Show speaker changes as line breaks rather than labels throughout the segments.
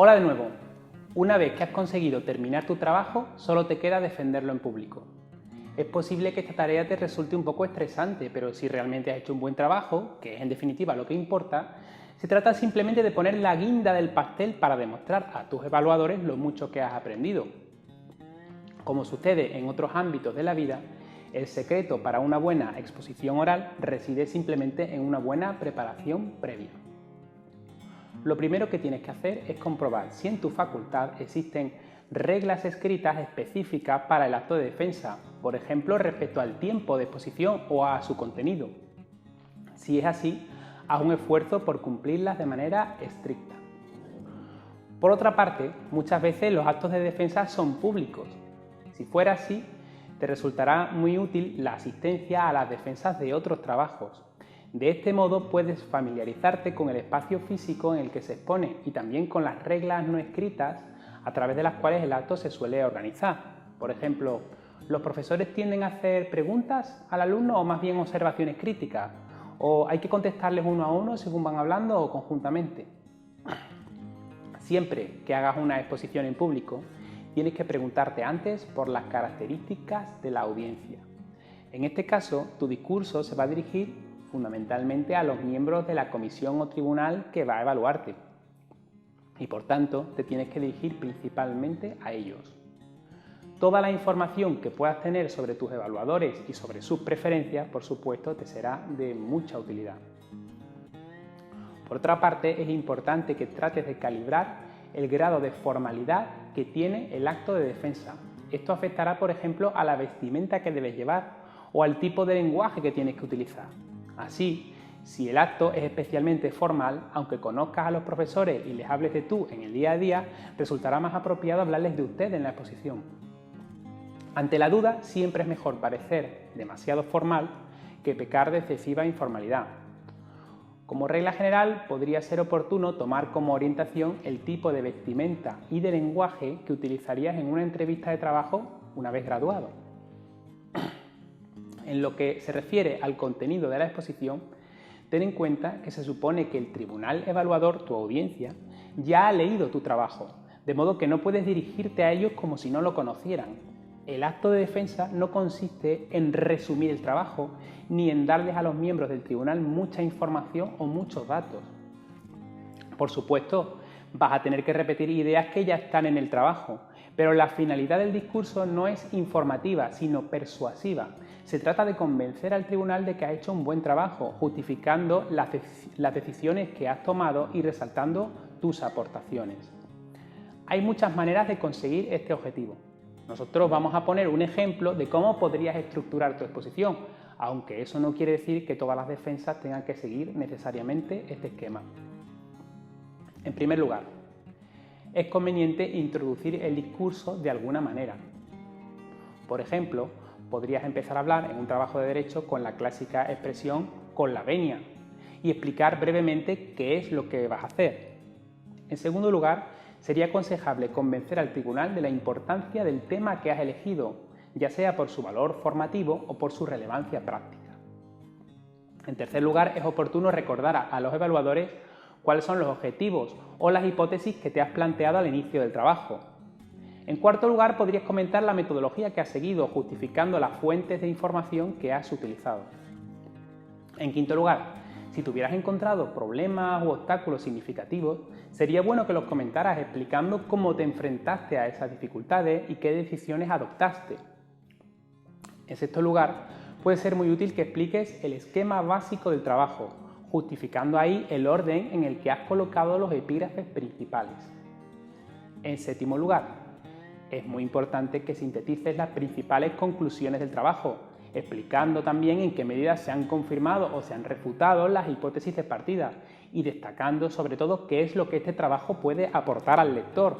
Hola de nuevo. Una vez que has conseguido terminar tu trabajo, solo te queda defenderlo en público. Es posible que esta tarea te resulte un poco estresante, pero si realmente has hecho un buen trabajo, que es en definitiva lo que importa, se trata simplemente de poner la guinda del pastel para demostrar a tus evaluadores lo mucho que has aprendido. Como sucede en otros ámbitos de la vida, el secreto para una buena exposición oral reside simplemente en una buena preparación previa. Lo primero que tienes que hacer es comprobar si en tu facultad existen reglas escritas específicas para el acto de defensa, por ejemplo, respecto al tiempo de exposición o a su contenido. Si es así, haz un esfuerzo por cumplirlas de manera estricta. Por otra parte, muchas veces los actos de defensa son públicos. Si fuera así, te resultará muy útil la asistencia a las defensas de otros trabajos. De este modo puedes familiarizarte con el espacio físico en el que se expone y también con las reglas no escritas a través de las cuales el acto se suele organizar. Por ejemplo, ¿los profesores tienden a hacer preguntas al alumno o más bien observaciones críticas? ¿O hay que contestarles uno a uno según van hablando o conjuntamente? Siempre que hagas una exposición en público, tienes que preguntarte antes por las características de la audiencia. En este caso, tu discurso se va a dirigir fundamentalmente a los miembros de la comisión o tribunal que va a evaluarte. Y por tanto, te tienes que dirigir principalmente a ellos. Toda la información que puedas tener sobre tus evaluadores y sobre sus preferencias, por supuesto, te será de mucha utilidad. Por otra parte, es importante que trates de calibrar el grado de formalidad que tiene el acto de defensa. Esto afectará, por ejemplo, a la vestimenta que debes llevar o al tipo de lenguaje que tienes que utilizar. Así, si el acto es especialmente formal, aunque conozcas a los profesores y les hables de tú en el día a día, resultará más apropiado hablarles de usted en la exposición. Ante la duda, siempre es mejor parecer demasiado formal que pecar de excesiva informalidad. Como regla general, podría ser oportuno tomar como orientación el tipo de vestimenta y de lenguaje que utilizarías en una entrevista de trabajo una vez graduado. En lo que se refiere al contenido de la exposición, ten en cuenta que se supone que el tribunal evaluador, tu audiencia, ya ha leído tu trabajo, de modo que no puedes dirigirte a ellos como si no lo conocieran. El acto de defensa no consiste en resumir el trabajo, ni en darles a los miembros del tribunal mucha información o muchos datos. Por supuesto, vas a tener que repetir ideas que ya están en el trabajo, pero la finalidad del discurso no es informativa, sino persuasiva. Se trata de convencer al tribunal de que has hecho un buen trabajo, justificando las decisiones que has tomado y resaltando tus aportaciones. Hay muchas maneras de conseguir este objetivo. Nosotros vamos a poner un ejemplo de cómo podrías estructurar tu exposición, aunque eso no quiere decir que todas las defensas tengan que seguir necesariamente este esquema. En primer lugar, es conveniente introducir el discurso de alguna manera. Por ejemplo, podrías empezar a hablar en un trabajo de derecho con la clásica expresión con la venia y explicar brevemente qué es lo que vas a hacer. En segundo lugar, sería aconsejable convencer al tribunal de la importancia del tema que has elegido, ya sea por su valor formativo o por su relevancia práctica. En tercer lugar, es oportuno recordar a los evaluadores cuáles son los objetivos o las hipótesis que te has planteado al inicio del trabajo. En cuarto lugar, podrías comentar la metodología que has seguido, justificando las fuentes de información que has utilizado. En quinto lugar, si te hubieras encontrado problemas u obstáculos significativos, sería bueno que los comentaras explicando cómo te enfrentaste a esas dificultades y qué decisiones adoptaste. En sexto lugar, puede ser muy útil que expliques el esquema básico del trabajo, justificando ahí el orden en el que has colocado los epígrafes principales. En séptimo lugar, es muy importante que sintetices las principales conclusiones del trabajo, explicando también en qué medida se han confirmado o se han refutado las hipótesis de partida y destacando sobre todo qué es lo que este trabajo puede aportar al lector.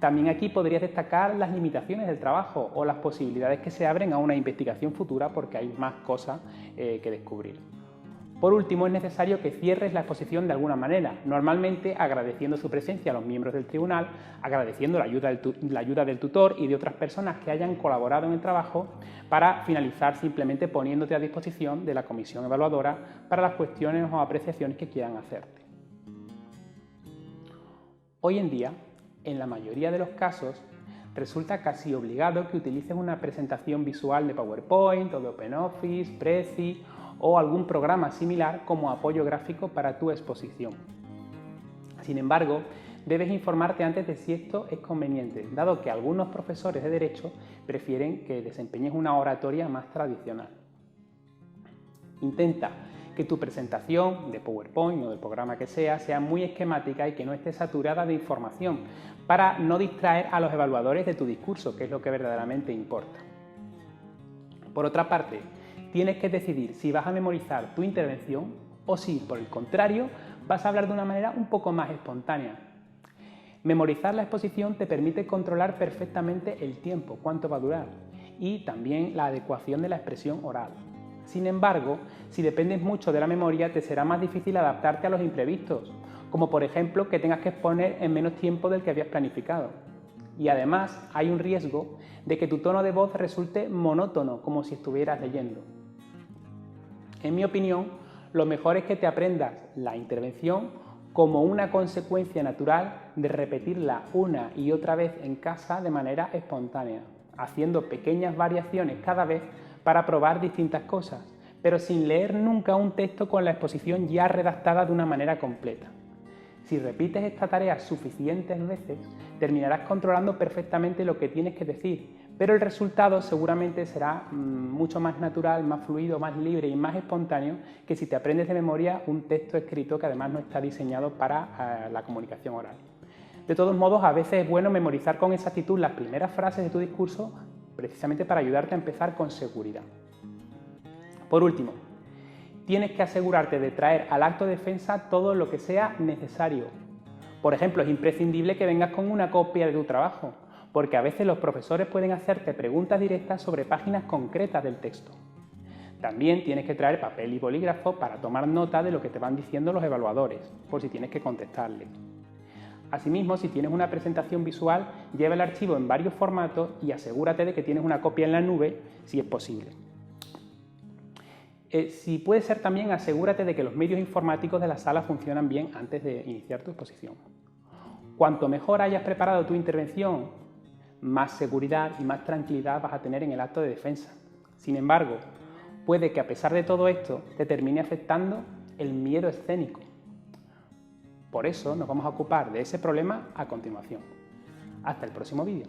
También aquí podrías destacar las limitaciones del trabajo o las posibilidades que se abren a una investigación futura porque hay más cosas que descubrir. Por último, es necesario que cierres la exposición de alguna manera, normalmente agradeciendo su presencia a los miembros del tribunal, agradeciendo la ayuda del tutor y de otras personas que hayan colaborado en el trabajo, para finalizar simplemente poniéndote a disposición de la comisión evaluadora para las cuestiones o apreciaciones que quieran hacerte. Hoy en día, en la mayoría de los casos, resulta casi obligado que utilices una presentación visual de PowerPoint o de OpenOffice, Prezi o algún programa similar como apoyo gráfico para tu exposición. Sin embargo, debes informarte antes de si esto es conveniente, dado que algunos profesores de Derecho prefieren que desempeñes una oratoria más tradicional. Intenta que tu presentación de PowerPoint o del programa que sea muy esquemática y que no esté saturada de información, para no distraer a los evaluadores de tu discurso, que es lo que verdaderamente importa. Por otra parte, tienes que decidir si vas a memorizar tu intervención o si, por el contrario, vas a hablar de una manera un poco más espontánea. Memorizar la exposición te permite controlar perfectamente el tiempo, cuánto va a durar, y también la adecuación de la expresión oral. Sin embargo, si dependes mucho de la memoria, te será más difícil adaptarte a los imprevistos, como por ejemplo que tengas que exponer en menos tiempo del que habías planificado. Y además hay un riesgo de que tu tono de voz resulte monótono, como si estuvieras leyendo. En mi opinión, lo mejor es que te aprendas la intervención como una consecuencia natural de repetirla una y otra vez en casa de manera espontánea, haciendo pequeñas variaciones cada vez para probar distintas cosas, pero sin leer nunca un texto con la exposición ya redactada de una manera completa. Si repites esta tarea suficientes veces, terminarás controlando perfectamente lo que tienes que decir, pero el resultado seguramente será mucho más natural, más fluido, más libre y más espontáneo que si te aprendes de memoria un texto escrito que además no está diseñado para la comunicación oral. De todos modos, a veces es bueno memorizar con exactitud las primeras frases de tu discurso, precisamente para ayudarte a empezar con seguridad. Por último, tienes que asegurarte de traer al acto de defensa todo lo que sea necesario. Por ejemplo, es imprescindible que vengas con una copia de tu trabajo, porque a veces los profesores pueden hacerte preguntas directas sobre páginas concretas del texto. También tienes que traer papel y bolígrafo para tomar nota de lo que te van diciendo los evaluadores, por si tienes que contestarles. Asimismo, si tienes una presentación visual, lleva el archivo en varios formatos y asegúrate de que tienes una copia en la nube si es posible. Si puede ser también, asegúrate de que los medios informáticos de la sala funcionan bien antes de iniciar tu exposición. Cuanto mejor hayas preparado tu intervención, más seguridad y más tranquilidad vas a tener en el acto de defensa. Sin embargo, puede que a pesar de todo esto te termine afectando el miedo escénico. Por eso nos vamos a ocupar de ese problema a continuación. Hasta el próximo vídeo.